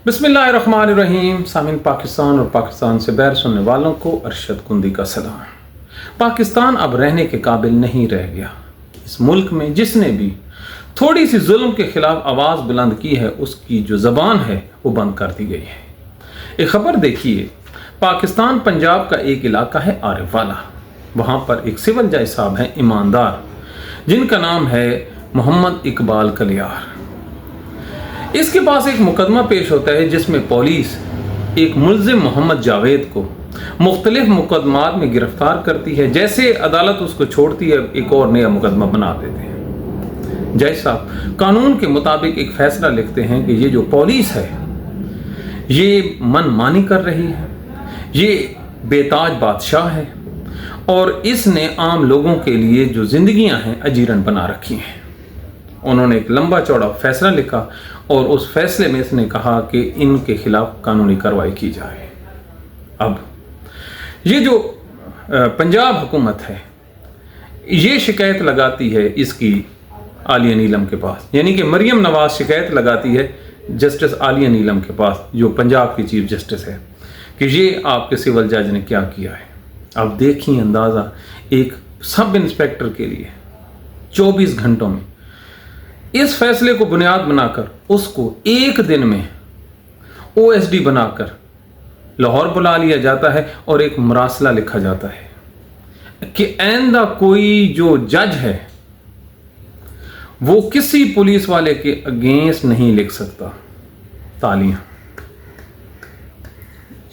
बिस्मिल्लाहिर्रहमानिर्रहीम। सामिन पाकिस्तान और पाकिस्तान से बैर सुनने वालों को अरशद कुंदी का सलाम। पाकिस्तान अब रहने के काबिल नहीं रह गया। इस मुल्क में जिसने भी थोड़ी सी जुल्म के खिलाफ आवाज़ बुलंद की है, उसकी जो ज़बान है वो बंद कर दी गई है। एक ख़बर देखिए, पाकिस्तान पंजाब का एक इलाका है आरिफ वाला। वहाँ पर एक सिविल जज साहब हैं ईमानदार, जिनका नाम है मोहम्मद इकबाल कलियार। इसके पास एक मुकदमा पेश होता है जिसमें पुलिस एक मुल्ज़िम मोहम्मद जावेद को मुख्तलिफ मुकदमात में गिरफ्तार करती है। जैसे अदालत उसको छोड़ती है, एक और नया मुकदमा बना देते हैं। जज साहब कानून के मुताबिक एक फैसला लिखते हैं कि ये जो पुलिस है ये मनमानी कर रही है, ये बेताज बादशाह है और इसने आम लोगों के लिए जो जिंदगियां हैं अजीरन बना रखी हैं। उन्होंने एक लंबा चौड़ा फैसला लिखा और उस फैसले में इसने कहा कि इनके खिलाफ कानूनी कार्रवाई की जाए। अब ये जो पंजाब हुकूमत है ये शिकायत लगाती है इसकी आलिया नीलम के पास, यानी कि मरियम नवाज शिकायत लगाती है जस्टिस आलिया नीलम के पास, जो पंजाब की चीफ जस्टिस है, कि ये आपके सिविल जज ने क्या किया है। अब देखिए अंदाज़ा, एक सब इंस्पेक्टर के लिए 24 घंटों में इस फैसले को बुनियाद बनाकर उसको एक दिन में OSD बनाकर लाहौर बुला लिया जाता है और एक मरासला लिखा जाता है कि आइंदा कोई जो जज है वो किसी पुलिस वाले के अगेंस्ट नहीं लिख सकता। तालियां।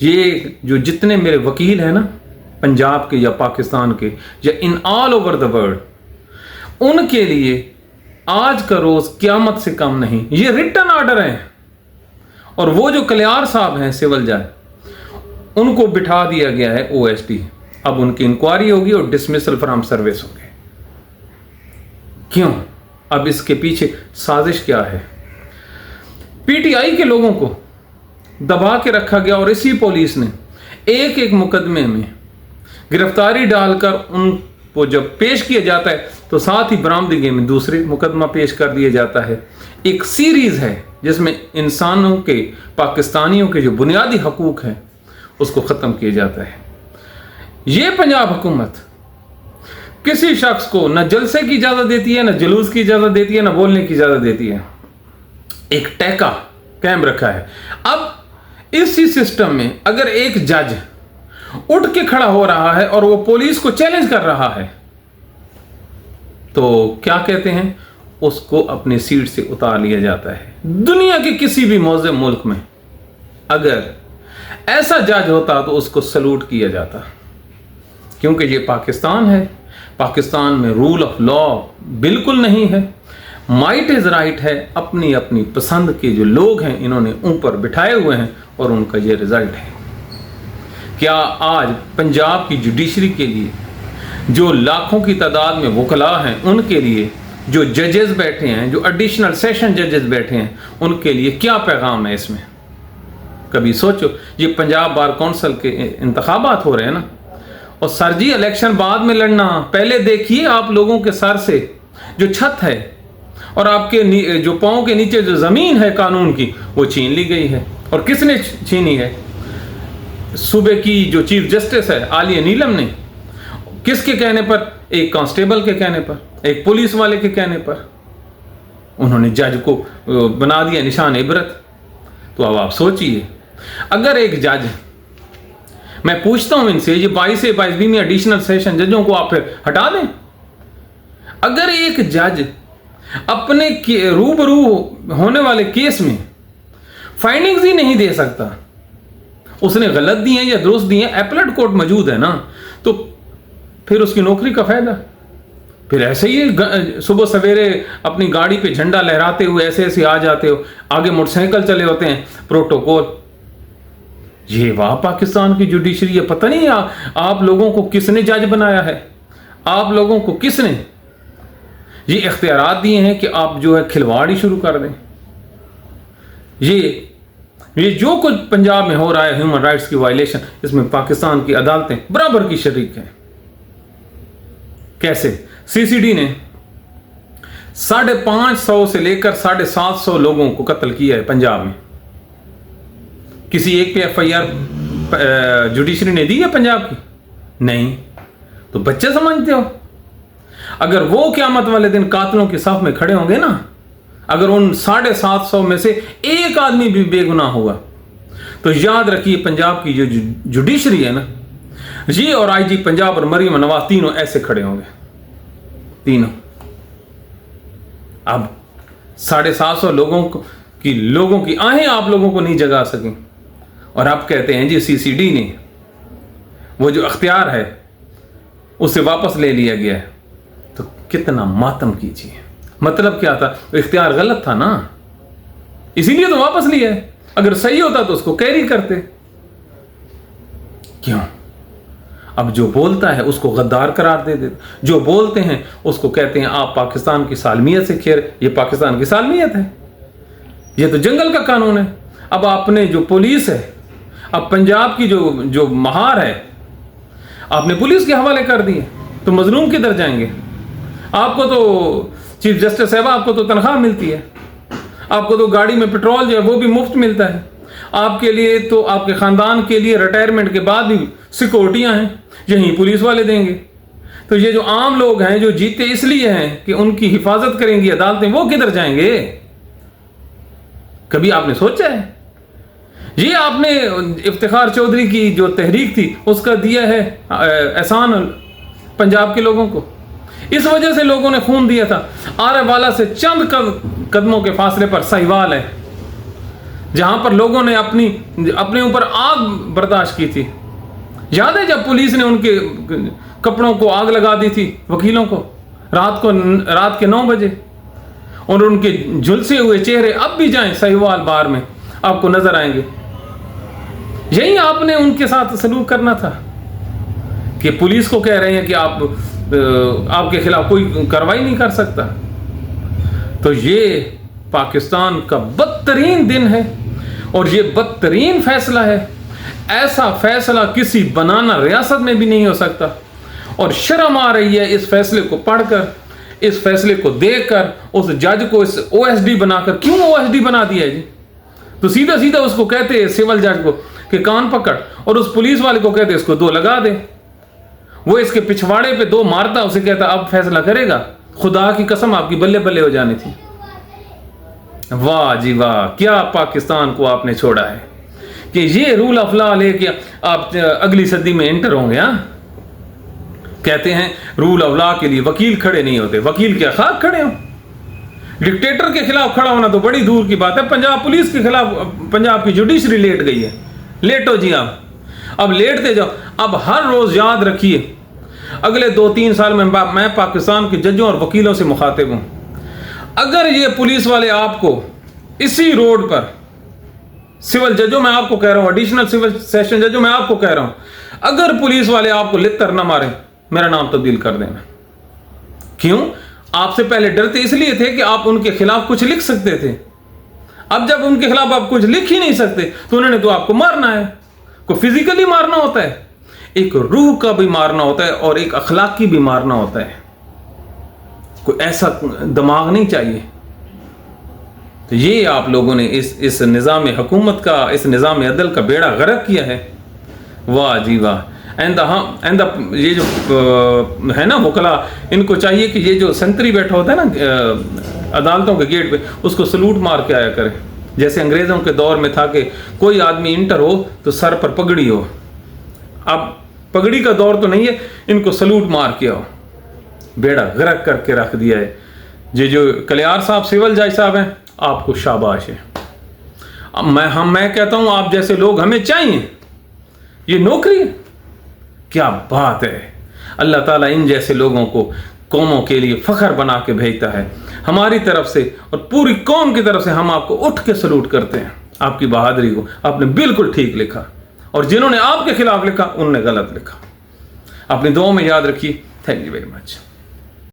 ये जो जितने मेरे वकील हैं ना, पंजाब के या पाकिस्तान के या in all over the world, उनके लिए आज का रोज क़यामत से कम नहीं। ये रिटन ऑर्डर है और वो जो कलियार साहब हैं सिविल जज, उनको बिठा दिया गया है OSD। अब उनकी इंक्वायरी होगी और डिसमिसल फ्रॉम सर्विस होगी। क्यों? अब इसके पीछे साजिश क्या है? PTI के लोगों को दबा के रखा गया और इसी पुलिस ने एक एक मुकदमे में गिरफ्तारी डालकर उनको जब पेश किया जाता है तो साथ ही बरामदगी में दूसरे मुकदमा पेश कर दिया जाता है। एक सीरीज है जिसमें इंसानों के, पाकिस्तानियों के जो बुनियादी हकूक हैं उसको ख़त्म किया जाता है। ये पंजाब हुकूमत किसी शख्स को न जलसे की इजाज़त देती है, न जुलूस की इजाज़त देती है, न बोलने की इजाज़त देती है। एक टैका कायम रखा है। अब इसी सिस्टम में अगर एक जज उठ के खड़ा हो रहा है और वो पुलिस को चैलेंज कर रहा है तो क्या कहते हैं, उसको अपनी सीट से उतार लिया जाता है। दुनिया के किसी भी मौज़ूद मुल्क में अगर ऐसा जज होता तो उसको सलूट किया जाता, क्योंकि ये पाकिस्तान है। पाकिस्तान में रूल ऑफ लॉ बिल्कुल नहीं है। माइट इज़ राइट है। अपनी अपनी पसंद के जो लोग हैं इन्होंने ऊपर बिठाए हुए हैं और उनका ये रिजल्ट है। क्या आज पंजाब की जुडिशरी के लिए जो लाखों की तादाद में वकला हैं, उनके लिए जो जजेस बैठे हैं, जो एडिशनल सेशन जजेस बैठे हैं, उनके लिए क्या पैगाम है इसमें? कभी सोचो, ये पंजाब बार कौंसिल के इंतखाबात हो रहे हैं ना, और सर जी इलेक्शन बाद में लड़ना। पहले देखिए आप लोगों के सर से जो छत है और आपके जो पाँव के नीचे जो ज़मीन है कानून की, वो छीन ली गई है। और किसने छीनी है? सूबे की जो चीफ जस्टिस है आलिया नीलम ने। किसके कहने पर? एक कांस्टेबल के कहने पर, एक पुलिस वाले के कहने पर उन्होंने जज को बना दिया निशान इबरत। तो अब आप सोचिए, अगर एक जज, मैं पूछता हूं इनसे, ये 22 से 22 में एडिशनल सेशन जजों को आप फिर हटा दें। अगर एक जज अपने रूबरू होने वाले केस में फाइंडिंग्स ही नहीं दे सकता, उसने गलत दी है या दुरुस्त दी है, एपलेट कोर्ट मौजूद है ना, तो फिर उसकी नौकरी का फायदा? फिर ऐसे ही सुबह सवेरे अपनी गाड़ी पे झंडा लहराते हुए ऐसे ऐसे आ जाते हो, आगे मोटरसाइकिल चले होते हैं, प्रोटोकॉल। ये वाह पाकिस्तान की जुडिशरी है। पता नहीं आप लोगों को किसने जज बनाया है? आप लोगों को किसने ये इख्तियारात दिए हैं कि आप जो है खिलवाड़ ही शुरू कर दें? ये जो कुछ पंजाब में हो रहा है, ह्यूमन राइट्स की वायलेशन, इसमें पाकिस्तान की अदालतें बराबर की शरीक हैं। कैसे? CCD ने 550 से लेकर 750 लोगों को कत्ल किया है पंजाब में। کسی ایک پہ FIR جوڈیشری نے دی ہے پنجاب کی؟ نہیں. تو بچے سمجھتے ہو؟ اگر وہ قیامت والے دن قاتلوں کے صف میں کھڑے ہوں گے نا، اگر ان 750 میں سے ایک آدمی بھی بے گناہ ہوا، تو یاد رکھیے پنجاب کی جو جوڈیشری ہے نا، یہ اور IG پنجاب اور مریم نواز تینوں ایسے کھڑے ہوں گے، تینوں. اب 750 لوگوں کی آہیں آپ لوگوں کو نہیں جگا سکیں، اور آپ کہتے ہیں جی CCD نے وہ جو اختیار ہے اسے واپس لے لیا گیا ہے. تو کتنا ماتم کیجیے. مطلب کیا تھا؟ اختیار غلط تھا نا، اسی لیے تو واپس لیا ہے. اگر صحیح ہوتا تو اس کو کیری کرتے. کیوں؟ اب جو بولتا ہے اس کو غدار قرار دے دیتے، جو بولتے ہیں اس کو کہتے ہیں آپ پاکستان کی سالمیت سے کھیر. یہ پاکستان کی سالمیت ہے؟ یہ تو جنگل کا قانون ہے. اب آپ نے جو پولیس ہے، اب پنجاب کی جو مہار ہے، آپ نے پولیس کے حوالے کر دی ہے، تو مظلوم کدھر جائیں گے؟ آپ کو تو چیف جسٹس صاحبہ، آپ کو تو تنخواہ ملتی ہے، آپ کو تو گاڑی میں پیٹرول جو ہے وہ بھی مفت ملتا ہے. آپ کے لیے تو آپ کے خاندان کے لیے ریٹائرمنٹ کے بعد بھی سیکورٹیاں ہیں، یہیں پولیس والے دیں گے. تو یہ جو عام لوگ ہیں جو جیتے اس لیے ہیں کہ ان کی حفاظت کریں گی عدالتیں، وہ کدھر جائیں گے؟ کبھی آپ نے سوچا ہے؟ یہ آپ نے افتخار چودھری کی جو تحریک تھی اس کا دیا ہے احسان پنجاب کے لوگوں کو. اس وجہ سے لوگوں نے خون دیا تھا. آرے والا سے چند قدموں کے فاصلے پر سہیوال ہے، جہاں پر لوگوں نے اپنے اوپر آگ برداشت کی تھی. یاد ہے جب پولیس نے ان کے کپڑوں کو آگ لگا دی تھی، وکیلوں کو، رات کے 9 بجے، اور ان کے جھلسے ہوئے چہرے اب بھی جائیں سہیوال بار میں آپ کو نظر آئیں گے. یہی آپ نے ان کے ساتھ سلوک کرنا تھا کہ پولیس کو کہہ رہے ہیں کہ آپ کے خلاف کوئی کارروائی نہیں کر سکتا. تو یہ پاکستان کا بدترین دن ہے اور یہ بدترین فیصلہ ہے. ایسا فیصلہ کسی بنانا ریاست میں بھی نہیں ہو سکتا. اور شرم آ رہی ہے اس فیصلے کو پڑھ کر، اس فیصلے کو دیکھ کر. اس جج کو اس OSD بنا کر، کیوں OSD بنا دیا ہے جی؟ تو سیدھا سیدھا اس کو کہتے ہیں سول جج کو کہ کان پکڑ، اور اس پولیس والے کو کہتے اس کو 2 لگا دے. وہ اس کے پچھواڑے پہ 2 مارتا، اسے کہتا اب فیصلہ کرے گا. خدا کی قسم آپ کی بلے بلے ہو جانی تھی. واہ جی واہ، کیا پاکستان کو آپ نے چھوڑا ہے کہ یہ رول آف لا لے کے آپ اگلی صدی میں انٹر ہوں گے. کہتے ہیں رول آف لا کے لیے وکیل کھڑے نہیں ہوتے. وکیل کیا خاک کھڑے ہوں؟ ڈکٹیٹر کے خلاف کھڑا ہونا تو بڑی دور کی بات ہے. پنجاب پولیس کے خلاف پنجاب کی جوڈیشری لیٹ گئی ہے. لیٹو جی آپ، اب لیٹتے جاؤ. اب ہر روز یاد رکھیے اگلے 2-3 سال میں پاکستان کے ججوں اور وکیلوں سے مخاطب ہوں. اگر یہ پولیس والے آپ کو اسی روڈ پر، سول ججوں میں آپ کو کہہ رہا ہوں، ایڈیشنل سول سیشن ججوں میں آپ کو کہہ رہا ہوں، اگر پولیس والے آپ کو لتر نہ ماریں، میرا نام تبدیل کر دینا. کیوں؟ آپ سے پہلے ڈرتے اس لیے تھے کہ آپ ان کے خلاف کچھ لکھ سکتے تھے. اب جب ان کے خلاف آپ کچھ لکھ ہی نہیں سکتے تو انہوں نے تو آپ کو مارنا ہے. کوئی فزیکلی مارنا ہوتا ہے، ایک روح کا بھی مارنا ہوتا ہے اور ایک اخلاقی بھی مارنا ہوتا ہے. کوئی ایسا دماغ نہیں چاہیے. تو یہ آپ لوگوں نے اس نظام حکومت کا، اس نظام عدل کا بیڑا غرق کیا ہے. واہ جی واہ. آئندہ یہ جو ہے نا وکلا، ان کو چاہیے کہ یہ جو سنتری بیٹھا ہوتا ہے نا عدالتوں کے گیٹ پہ، اس کو سلوٹ مار کے آیا کرے. جیسے انگریزوں کے دور میں تھا کہ کوئی آدمی انٹر ہو تو سر پر پگڑی ہو. اب پگڑی کا دور تو نہیں ہے، ان کو سلوٹ مار کے آؤ. بیڑا غرق کر کے رکھ دیا ہے. یہ جو کلیار صاحب سول جج صاحب ہیں، آپ کو شاباش ہے. اب میں کہتا ہوں آپ جیسے لوگ ہمیں چاہیے. یہ نوکری ہے، کیا بات ہے. اللہ تعالیٰ ان جیسے لوگوں کو قوموں کے لیے فخر بنا کے بھیجتا ہے. ہماری طرف سے اور پوری قوم کی طرف سے ہم آپ کو اٹھ کے سلوٹ کرتے ہیں. آپ کی بہادری کو آپ نے بالکل ٹھیک لکھا، اور جنہوں نے آپ کے خلاف لکھا انہوں نے غلط لکھا. اپنی دعاؤں میں یاد رکھیے. Thank you very much.